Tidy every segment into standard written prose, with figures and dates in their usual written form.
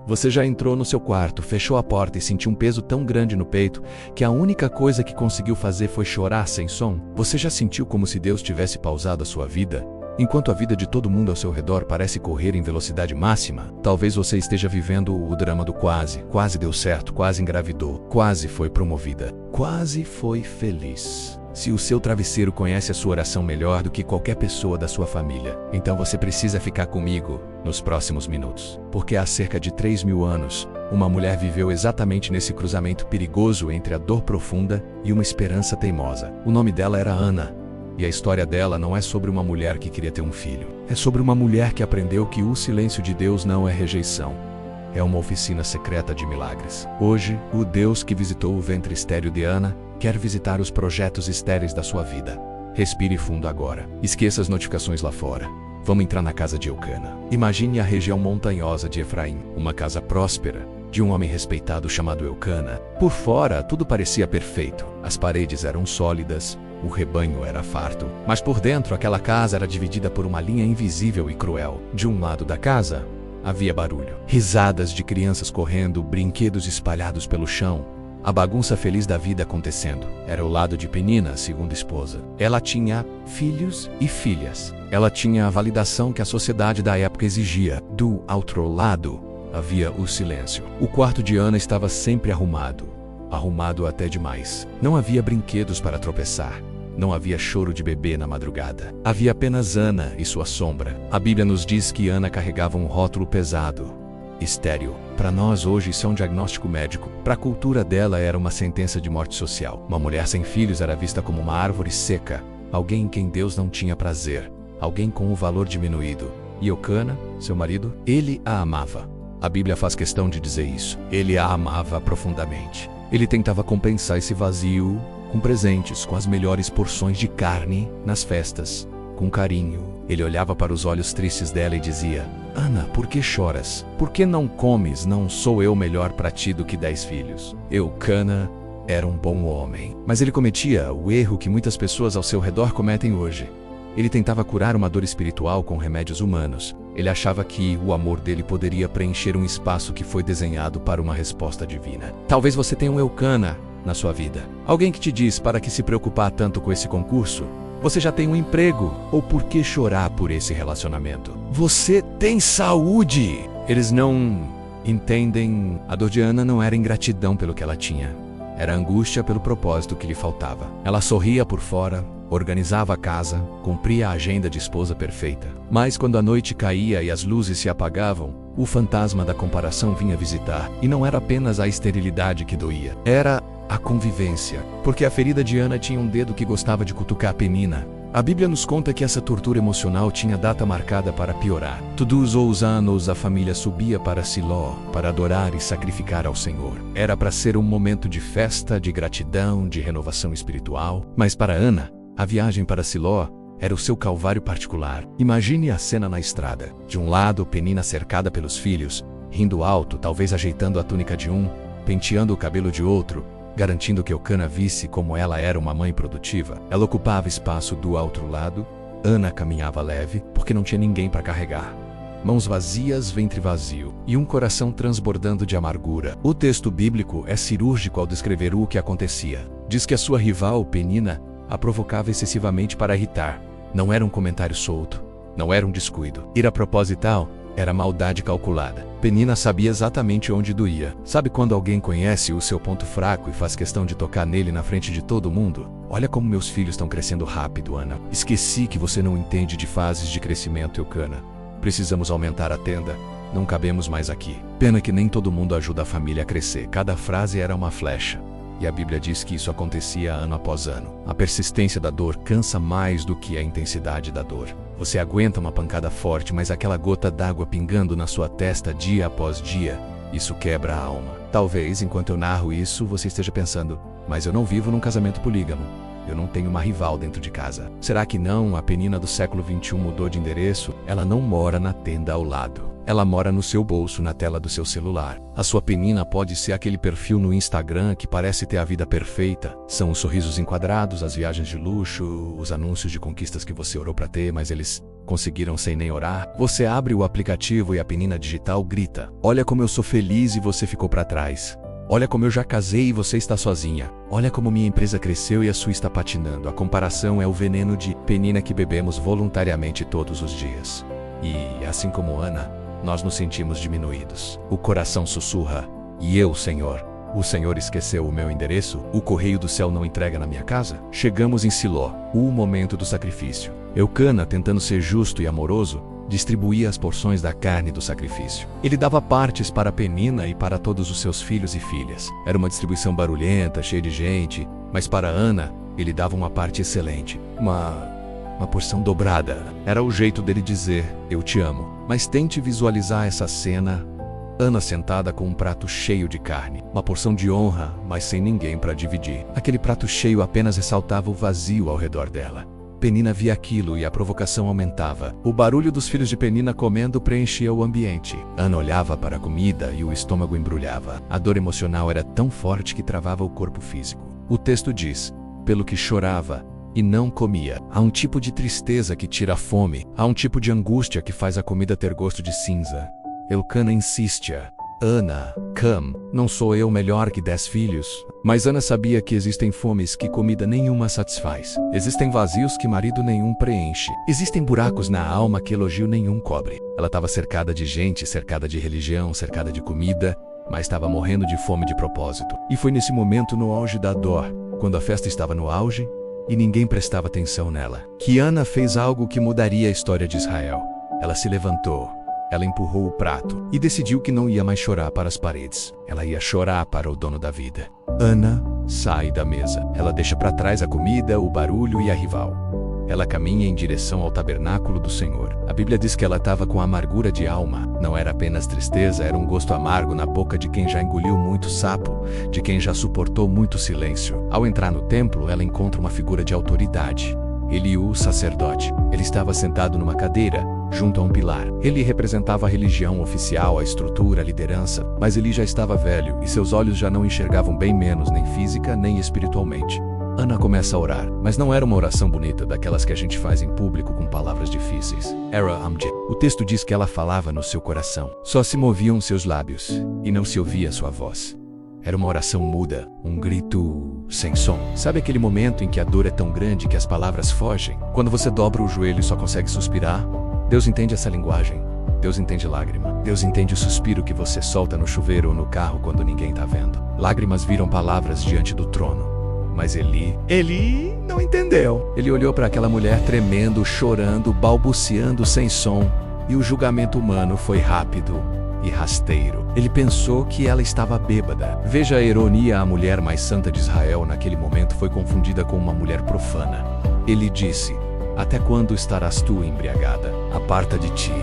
Você já entrou no seu quarto, fechou a porta e sentiu um peso tão grande no peito que a única coisa que conseguiu fazer foi chorar sem som? Você já sentiu como se Deus tivesse pausado a sua vida, enquanto a vida de todo mundo ao seu redor parece correr em velocidade máxima? Talvez você esteja vivendo o drama do quase. Quase deu certo, quase engravidou, quase foi promovida, quase foi feliz. Se o seu travesseiro conhece a sua oração melhor do que qualquer pessoa da sua família, então você precisa ficar comigo nos próximos minutos. Porque há cerca de 3.000 anos, uma mulher viveu exatamente nesse cruzamento perigoso entre a dor profunda e uma esperança teimosa. O nome dela era Ana. E a história dela não é sobre uma mulher que queria ter um filho. É sobre uma mulher que aprendeu que o silêncio de Deus não é rejeição. É uma oficina secreta de milagres. Hoje, o Deus que visitou o ventre estéril de Ana quer visitar os projetos estéreis da sua vida. Respire fundo agora. Esqueça as notificações lá fora. Vamos entrar na casa de Eucana. Imagine a região montanhosa de Efraim, uma casa próspera, de um homem respeitado chamado Eucana. Por fora, tudo parecia perfeito. As paredes eram sólidas, o rebanho era farto. Mas por dentro, aquela casa era dividida por uma linha invisível e cruel. De um lado da casa, havia barulho. Risadas de crianças correndo, brinquedos espalhados pelo chão. A bagunça feliz da vida acontecendo. Era o lado de Penina, a segunda esposa. Ela tinha filhos e filhas. Ela tinha a validação que a sociedade da época exigia. Do outro lado, havia o silêncio. O quarto de Ana estava sempre arrumado. Arrumado até demais. Não havia brinquedos para tropeçar. Não havia choro de bebê na madrugada. Havia apenas Ana e sua sombra. A Bíblia nos diz que Ana carregava um rótulo pesado. Estéril. Para nós hoje isso é um diagnóstico médico. Para a cultura dela era uma sentença de morte social. Uma mulher sem filhos era vista como uma árvore seca. Alguém em quem Deus não tinha prazer. Alguém com o valor diminuído. E Eucana, seu marido, ele a amava. A Bíblia faz questão de dizer isso. Ele a amava profundamente. Ele tentava compensar esse vazio com presentes, com as melhores porções de carne nas festas, com carinho. Ele olhava para os olhos tristes dela e dizia: Ana, por que choras? Por que não comes? Não sou eu melhor para ti do que 10 filhos? Eucana era um bom homem, mas ele cometia o erro que muitas pessoas ao seu redor cometem hoje. Ele tentava curar uma dor espiritual com remédios humanos. Ele achava que o amor dele poderia preencher um espaço que foi desenhado para uma resposta divina. Talvez você tenha um Eucana na sua vida. Alguém que te diz para que se preocupar tanto com esse concurso? Você já tem um emprego? Ou por que chorar por esse relacionamento? Você tem saúde! Eles não entendem. A dor de Ana não era ingratidão pelo que ela tinha. Era angústia pelo propósito que lhe faltava. Ela sorria por fora, organizava a casa, cumpria a agenda de esposa perfeita. Mas quando a noite caía e as luzes se apagavam, o fantasma da comparação vinha visitar. E não era apenas a esterilidade que doía. Era a convivência. Porque a ferida de Ana tinha um dedo que gostava de cutucar Penina. A Bíblia nos conta que essa tortura emocional tinha data marcada para piorar. Todos os anos a família subia para Siló para adorar e sacrificar ao Senhor. Era para ser um momento de festa, de gratidão, de renovação espiritual. Mas para Ana, a viagem para Siló era o seu calvário particular. Imagine a cena na estrada. De um lado, Penina cercada pelos filhos, rindo alto, talvez ajeitando a túnica de um, penteando o cabelo de outro, garantindo que Eucana visse como ela era uma mãe produtiva. Ela ocupava espaço do outro lado. Ana caminhava leve, porque não tinha ninguém para carregar. Mãos vazias, ventre vazio, e um coração transbordando de amargura. O texto bíblico é cirúrgico ao descrever o que acontecia. Diz que a sua rival, Penina, a provocava excessivamente para irritar. Não era um comentário solto, não era um descuido. Ir a proposital era maldade calculada. Penina sabia exatamente onde doía. Sabe quando alguém conhece o seu ponto fraco e faz questão de tocar nele na frente de todo mundo? Olha como meus filhos estão crescendo rápido, Ana. Esqueci que você não entende de fases de crescimento, Eucana. Precisamos aumentar a tenda. Não cabemos mais aqui. Pena que nem todo mundo ajuda a família a crescer. Cada frase era uma flecha. E a Bíblia diz que isso acontecia ano após ano. A persistência da dor cansa mais do que a intensidade da dor. Você aguenta uma pancada forte, mas aquela gota d'água pingando na sua testa dia após dia, isso quebra a alma. Talvez, enquanto eu narro isso, você esteja pensando: mas eu não vivo num casamento polígamo. Eu não tenho uma rival dentro de casa. Será que não? A Penina do século XXI mudou de endereço? Ela não mora na tenda ao lado. Ela mora no seu bolso, na tela do seu celular. A sua Penina pode ser aquele perfil no Instagram que parece ter a vida perfeita. São os sorrisos enquadrados, as viagens de luxo, os anúncios de conquistas que você orou pra ter, mas eles conseguiram sem nem orar. Você abre o aplicativo e a Penina digital grita: "Olha como eu sou feliz e você ficou pra trás. Olha como eu já casei e você está sozinha. Olha como minha empresa cresceu e a sua está patinando." A comparação é o veneno de Penina que bebemos voluntariamente todos os dias. E, assim como Ana, nós nos sentimos diminuídos. O coração sussurra: "E eu, Senhor? O Senhor esqueceu o meu endereço? O correio do céu não entrega na minha casa?" Chegamos em Siló, o momento do sacrifício. Eucana, tentando ser justo e amoroso, distribuía as porções da carne do sacrifício. Ele dava partes para Penina e para todos os seus filhos e filhas. Era uma distribuição barulhenta, cheia de gente, mas para Ana, ele dava uma parte excelente. Uma porção dobrada. Era o jeito dele dizer: "Eu te amo." Mas tente visualizar essa cena: Ana sentada com um prato cheio de carne. Uma porção de honra, mas sem ninguém para dividir. Aquele prato cheio apenas ressaltava o vazio ao redor dela. Penina via aquilo e a provocação aumentava. O barulho dos filhos de Penina comendo preenchia o ambiente. Ana olhava para a comida e o estômago embrulhava. A dor emocional era tão forte que travava o corpo físico. O texto diz: "Pelo que chorava e não comia." Há um tipo de tristeza que tira a fome. Há um tipo de angústia que faz a comida ter gosto de cinza. Eucana insiste: "Ana, come. Não sou eu melhor que 10 filhos?" Mas Ana sabia que existem fomes que comida nenhuma satisfaz. Existem vazios que marido nenhum preenche. Existem buracos na alma que elogio nenhum cobre. Ela estava cercada de gente, cercada de religião, cercada de comida, mas estava morrendo de fome de propósito. E foi nesse momento, no auge da dor, quando a festa estava no auge e ninguém prestava atenção nela, que Ana fez algo que mudaria a história de Israel. Ela se levantou. Ela empurrou o prato e decidiu que não ia mais chorar para as paredes. Ela ia chorar para o dono da vida. Ana sai da mesa. Ela deixa para trás a comida, o barulho e a rival. Ela caminha em direção ao tabernáculo do Senhor. A Bíblia diz que ela estava com amargura de alma. Não era apenas tristeza, era um gosto amargo na boca de quem já engoliu muito sapo, de quem já suportou muito silêncio. Ao entrar no templo, ela encontra uma figura de autoridade. Eliú, sacerdote. Ele estava sentado numa cadeira, junto a um pilar. Ele representava a religião oficial, a estrutura, a liderança, mas ele já estava velho e seus olhos já não enxergavam bem menos, nem física nem espiritualmente. Ana começa a orar, mas não era uma oração bonita, daquelas que a gente faz em público com palavras difíceis. Era Amjad. O texto diz que ela falava no seu coração. Só se moviam seus lábios e não se ouvia sua voz. Era uma oração muda, um grito sem som. Sabe aquele momento em que a dor é tão grande que as palavras fogem? Quando você dobra o joelho e só consegue suspirar? Deus entende essa linguagem. Deus entende lágrima. Deus entende o suspiro que você solta no chuveiro ou no carro quando ninguém tá vendo. Lágrimas viram palavras diante do trono. Mas Eli não entendeu. Ele olhou para aquela mulher tremendo, chorando, balbuciando sem som, e o julgamento humano foi rápido e rasteiro. Ele pensou que ela estava bêbada. Veja a ironia: a mulher mais santa de Israel naquele momento foi confundida com uma mulher profana. Ele disse: "Até quando estarás tu embriagada? Aparta de ti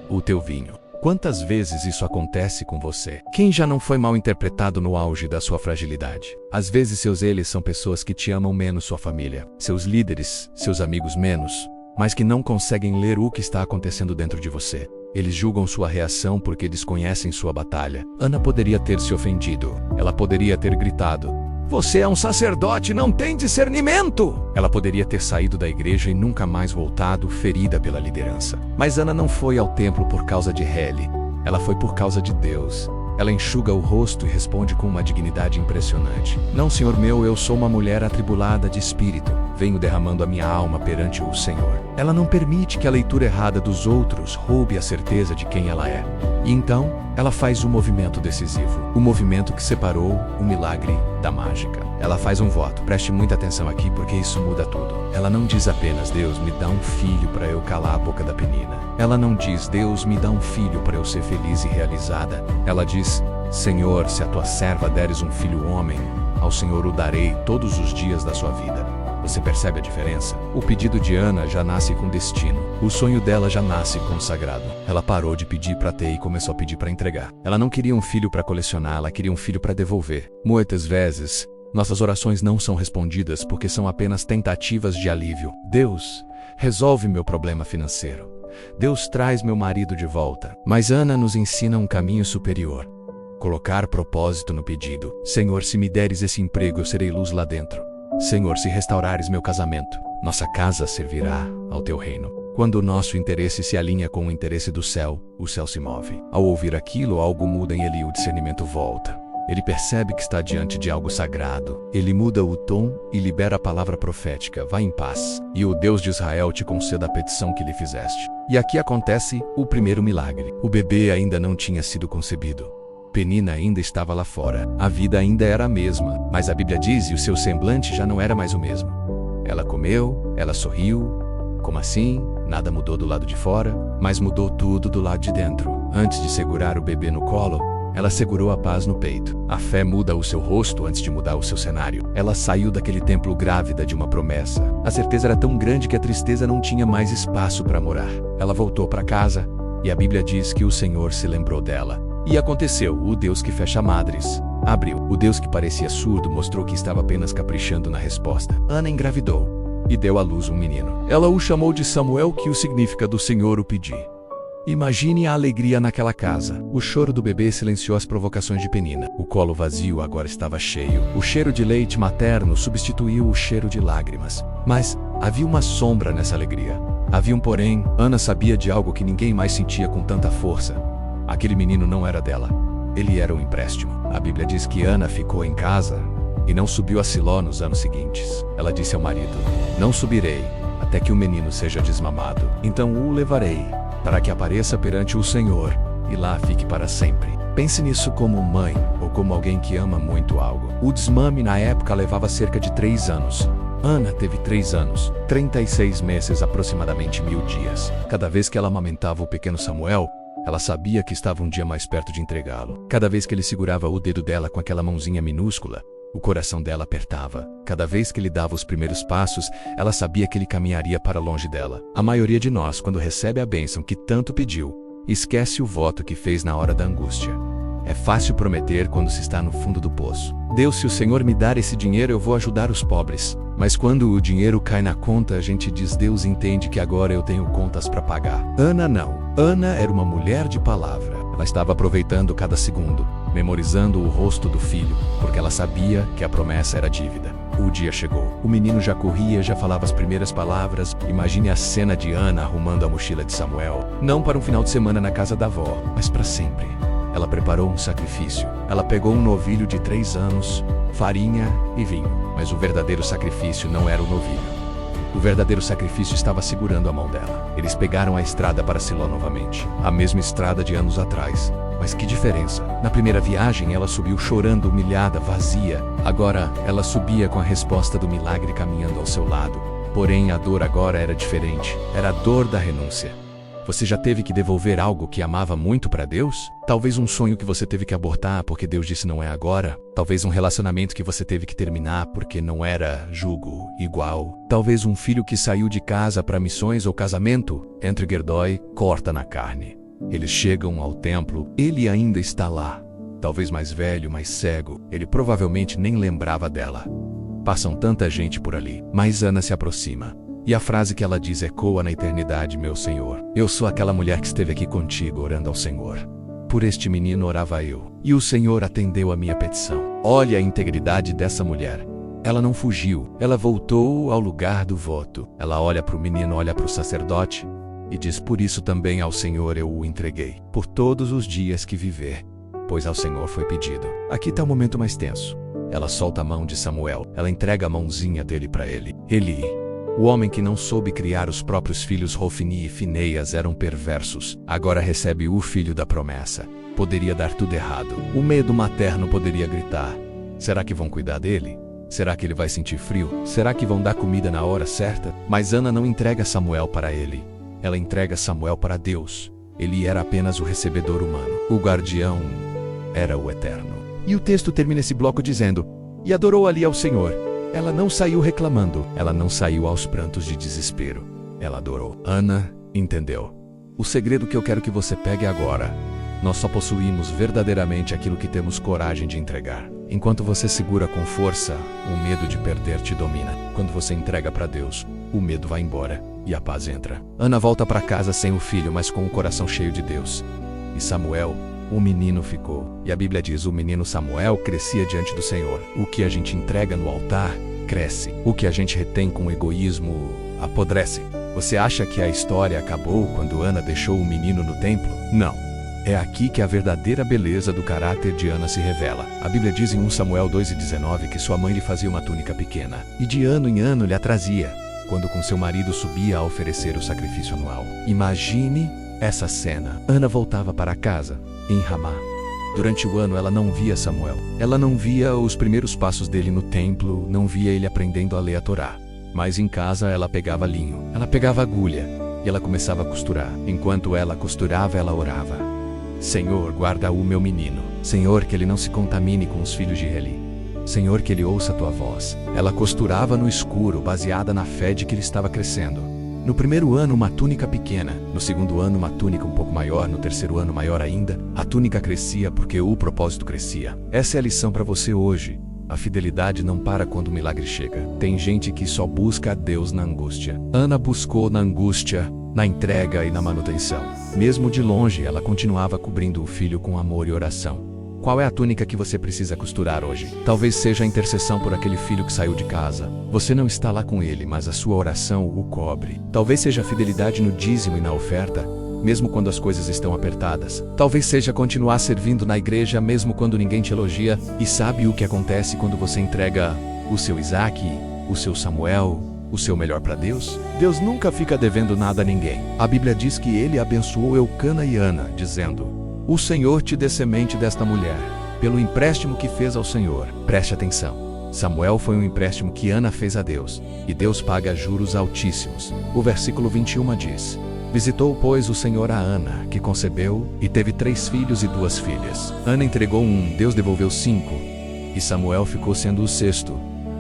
o teu vinho." Quantas vezes isso acontece com você? Quem já não foi mal interpretado no auge da sua fragilidade? Às vezes seus eles são pessoas que te amam menos, sua família, seus líderes, seus amigos menos, mas que não conseguem ler o que está acontecendo dentro de você. Eles julgam sua reação porque desconhecem sua batalha. Ana poderia ter se ofendido. Ela poderia ter gritado: "Você é um sacerdote, não tem discernimento!" Ela poderia ter saído da igreja e nunca mais voltado, ferida pela liderança. Mas Ana não foi ao templo por causa de Heli. Ela foi por causa de Deus. Ela enxuga o rosto e responde com uma dignidade impressionante: "Não, Senhor meu, eu sou uma mulher atribulada de espírito. Venho derramando a minha alma perante o Senhor." Ela não permite que a leitura errada dos outros roube a certeza de quem ela é. E então, ela faz um movimento decisivo. O movimento que separou o milagre da mágica. Ela faz um voto. Preste muita atenção aqui porque isso muda tudo. Ela não diz apenas: "Deus, me dá um filho para eu calar a boca da Penina." Ela não diz: "Deus, me dá um filho para eu ser feliz e realizada." Ela diz: "Senhor, se a tua serva deres um filho homem, ao Senhor o darei todos os dias da sua vida." Você percebe a diferença? O pedido de Ana já nasce com destino. O sonho dela já nasce consagrado. Ela parou de pedir para ter e começou a pedir para entregar. Ela não queria um filho para colecionar, ela queria um filho para devolver. Muitas vezes, nossas orações não são respondidas porque são apenas tentativas de alívio. "Deus, resolve meu problema financeiro. Deus traz meu marido de volta. Mas Ana nos ensina um caminho superior. Colocar propósito no pedido. Senhor, se me deres esse emprego, eu serei luz lá dentro. Senhor, se restaurares meu casamento, nossa casa servirá ao teu reino. Quando o nosso interesse se alinha com o interesse do céu, o céu se move. Ao ouvir aquilo, algo muda em ele e o discernimento volta. Ele percebe que está diante de algo sagrado. Ele muda o tom e libera a palavra profética. Vá em paz, e o Deus de Israel te conceda a petição que lhe fizeste. E aqui acontece o primeiro milagre. O bebê ainda não tinha sido concebido. Penina ainda estava lá fora. A vida ainda era a mesma, mas a Bíblia diz que o seu semblante já não era mais o mesmo. Ela comeu, ela sorriu. Como assim? Nada mudou do lado de fora, mas mudou tudo do lado de dentro. Antes de segurar o bebê no colo, ela segurou a paz no peito. A fé muda o seu rosto antes de mudar o seu cenário. Ela saiu daquele templo grávida de uma promessa. A certeza era tão grande que a tristeza não tinha mais espaço para morar. Ela voltou para casa, e a Bíblia diz que o Senhor se lembrou dela. E aconteceu, o Deus que fecha madres abriu. O Deus que parecia surdo mostrou que estava apenas caprichando na resposta. Ana engravidou e deu à luz um menino. Ela o chamou de Samuel, que o significa do Senhor o pedi. Imagine a alegria naquela casa. O choro do bebê silenciou as provocações de Penina. O colo vazio agora estava cheio. O cheiro de leite materno substituiu o cheiro de lágrimas. Mas havia uma sombra nessa alegria. Havia um porém. Ana sabia de algo que ninguém mais sentia com tanta força. Aquele menino não era dela. Ele era um empréstimo. A Bíblia diz que Ana ficou em casa e não subiu a Siló nos anos seguintes. Ela disse ao marido: não subirei até que o menino seja desmamado. Então o levarei, para que apareça perante o Senhor, e lá fique para sempre. Pense nisso como mãe, ou como alguém que ama muito algo. O desmame na época levava cerca de 3 anos. Ana teve 3 anos, 36 meses, aproximadamente 1000 dias. Cada vez que ela amamentava o pequeno Samuel, ela sabia que estava um dia mais perto de entregá-lo. Cada vez que ele segurava o dedo dela com aquela mãozinha minúscula, o coração dela apertava. Cada vez que ele dava os primeiros passos, ela sabia que ele caminharia para longe dela. A maioria de nós, quando recebe a bênção que tanto pediu, esquece o voto que fez na hora da angústia. É fácil prometer quando se está no fundo do poço. Deus, se o Senhor me dar esse dinheiro, eu vou ajudar os pobres. Mas quando o dinheiro cai na conta, a gente diz: Deus entende que agora eu tenho contas para pagar. Ana não. Ana era uma mulher de palavra. Ela estava aproveitando cada segundo, memorizando o rosto do filho, porque ela sabia que a promessa era dívida. O dia chegou. O menino já corria, já falava as primeiras palavras. Imagine a cena de Ana arrumando a mochila de Samuel. Não para um final de semana na casa da avó, mas para sempre. Ela preparou um sacrifício. Ela pegou um novilho de 3 anos, farinha e vinho. Mas o verdadeiro sacrifício não era o novilho. O verdadeiro sacrifício estava segurando a mão dela. Eles pegaram a estrada para Siló novamente. A mesma estrada de anos atrás. Mas que diferença! Na primeira viagem, ela subiu chorando, humilhada, vazia. Agora, ela subia com a resposta do milagre caminhando ao seu lado. Porém, a dor agora era diferente. Era a dor da renúncia. Você já teve que devolver algo que amava muito para Deus? Talvez um sonho que você teve que abortar porque Deus disse não é agora. Talvez um relacionamento que você teve que terminar porque não era julgo igual. Talvez um filho que saiu de casa para missões ou casamento. Entre Gerdói, corta na carne. Eles chegam ao templo, ele ainda está lá. Talvez mais velho, mais cego. Ele provavelmente nem lembrava dela. Passam tanta gente por ali. Mas Ana se aproxima. E a frase que ela diz ecoa na eternidade: meu Senhor, eu sou aquela mulher que esteve aqui contigo orando ao Senhor. Por este menino orava eu, e o Senhor atendeu a minha petição. Olha a integridade dessa mulher. Ela não fugiu, ela voltou ao lugar do voto. Ela olha para o menino, olha para o sacerdote, e diz: por isso também ao Senhor eu o entreguei, por todos os dias que viver, pois ao Senhor foi pedido. Aqui está o momento mais tenso. Ela solta a mão de Samuel, ela entrega a mãozinha dele para ele. Eli, o homem que não soube criar os próprios filhos Hofni e Fineias, eram perversos. Agora recebe o filho da promessa. Poderia dar tudo errado. O medo materno poderia gritar: será que vão cuidar dele? Será que ele vai sentir frio? Será que vão dar comida na hora certa? Mas Ana não entrega Samuel para ele. Ela entrega Samuel para Deus. Ele era apenas o recebedor humano. O guardião era o eterno. E o texto termina esse bloco dizendo: e adorou ali ao Senhor. Ela não saiu reclamando, ela não saiu aos prantos de desespero. Ela adorou. Ana entendeu. O segredo que eu quero que você pegue agora: nós só possuímos verdadeiramente aquilo que temos coragem de entregar. Enquanto você segura com força, o medo de perder te domina. Quando você entrega para Deus, o medo vai embora e a paz entra. Ana volta para casa sem o filho, mas com o coração cheio de Deus. E Samuel, o menino ficou. E a Bíblia diz: o menino Samuel crescia diante do Senhor. O que a gente entrega no altar, cresce. O que a gente retém com egoísmo, apodrece. Você acha que a história acabou quando Ana deixou o menino no templo? Não. É aqui que a verdadeira beleza do caráter de Ana se revela. A Bíblia diz em 1 Samuel 2:19 que sua mãe lhe fazia uma túnica pequena, e de ano em ano lhe a trazia, quando com seu marido subia a oferecer o sacrifício anual. Imagine essa cena. Ana voltava para casa, em Ramá. Durante o ano ela não via Samuel. Ela não via os primeiros passos dele no templo, não via ele aprendendo a ler a Torá. Mas em casa ela pegava linho, ela pegava agulha, e ela começava a costurar. Enquanto ela costurava, ela orava: Senhor, guarda o meu menino. Senhor, que ele não se contamine com os filhos de Eli. Senhor, que ele ouça a tua voz. Ela costurava no escuro, baseada na fé de que ele estava crescendo. No primeiro ano, uma túnica pequena. No segundo ano, uma túnica um pouco maior. No terceiro ano, maior ainda. A túnica crescia porque o propósito crescia. Essa é a lição para você hoje. A fidelidade não para quando o milagre chega. Tem gente que só busca a Deus na angústia. Ana buscou na angústia, na entrega e na manutenção. Mesmo de longe, ela continuava cobrindo o filho com amor e oração. Qual é a túnica que você precisa costurar hoje? Talvez seja a intercessão por aquele filho que saiu de casa. Você não está lá com ele, mas a sua oração o cobre. Talvez seja a fidelidade no dízimo e na oferta, mesmo quando as coisas estão apertadas. Talvez seja continuar servindo na igreja mesmo quando ninguém te elogia. E sabe o que acontece quando você entrega o seu Isaac, o seu Samuel, o seu melhor para Deus? Deus nunca fica devendo nada a ninguém. A Bíblia diz que ele abençoou Eucana e Ana, dizendo: o Senhor te dê semente desta mulher, pelo empréstimo que fez ao Senhor. Preste atenção. Samuel foi um empréstimo que Ana fez a Deus, e Deus paga juros altíssimos. O versículo 21 diz: visitou, pois, o Senhor a Ana, que concebeu, e teve 3 filhos e 2 filhas. Ana entregou 1, Deus devolveu 5, e Samuel ficou sendo o 6º.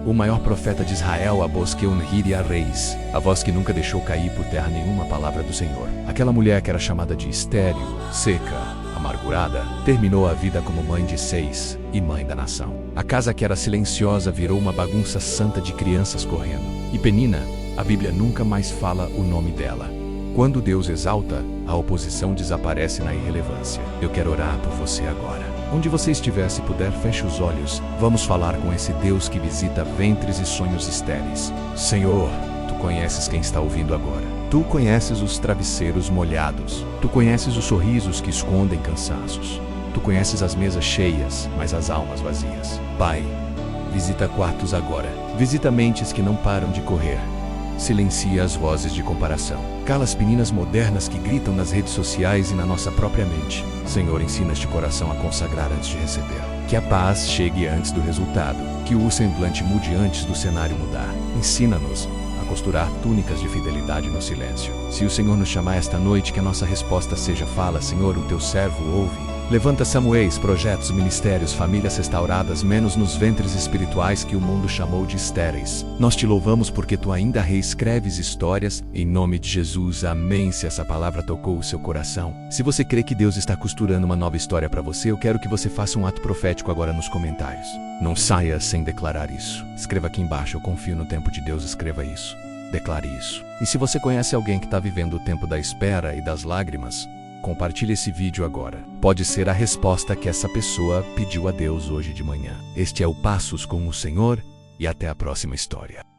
O maior profeta de Israel, a voz que honre a reis, a voz que nunca deixou cair por terra nenhuma palavra do Senhor. Aquela mulher que era chamada de estéril, seca, amargurada, terminou a vida como mãe de 6 e mãe da nação. A casa que era silenciosa virou uma bagunça santa de crianças correndo. E Penina, a Bíblia nunca mais fala o nome dela. Quando Deus exalta, a oposição desaparece na irrelevância. Eu quero orar por você agora. Onde você estiver, se puder, feche os olhos. Vamos falar com esse Deus que visita ventres e sonhos estéreis. Senhor, Tu conheces quem está ouvindo agora. Tu conheces os travesseiros molhados. Tu conheces os sorrisos que escondem cansaços. Tu conheces as mesas cheias, mas as almas vazias. Pai, visita quartos agora. Visita mentes que não param de correr. Silencia as vozes de comparação. Cala as meninas modernas que gritam nas redes sociais e na nossa própria mente. Senhor, ensina este coração a consagrar antes de receber. Que a paz chegue antes do resultado. Que o semblante mude antes do cenário mudar. Ensina-nos a costurar túnicas de fidelidade no silêncio. Se o Senhor nos chamar esta noite, que a nossa resposta seja: fala, Senhor, o teu servo ouve. Levanta Samuéis, projetos, ministérios, famílias restauradas, menos nos ventres espirituais que o mundo chamou de estéreis. Nós te louvamos porque tu ainda reescreves histórias. Em nome de Jesus, amém. Se essa palavra tocou o seu coração, se você crê que Deus está costurando uma nova história para você, eu quero que você faça um ato profético agora nos comentários. Não saia sem declarar isso. Escreva aqui embaixo: eu confio no tempo de Deus. Escreva isso. Declare isso. E se você conhece alguém que está vivendo o tempo da espera e das lágrimas, compartilhe esse vídeo agora. Pode ser a resposta que essa pessoa pediu a Deus hoje de manhã. Este é o Passos com o Senhor, e até a próxima história.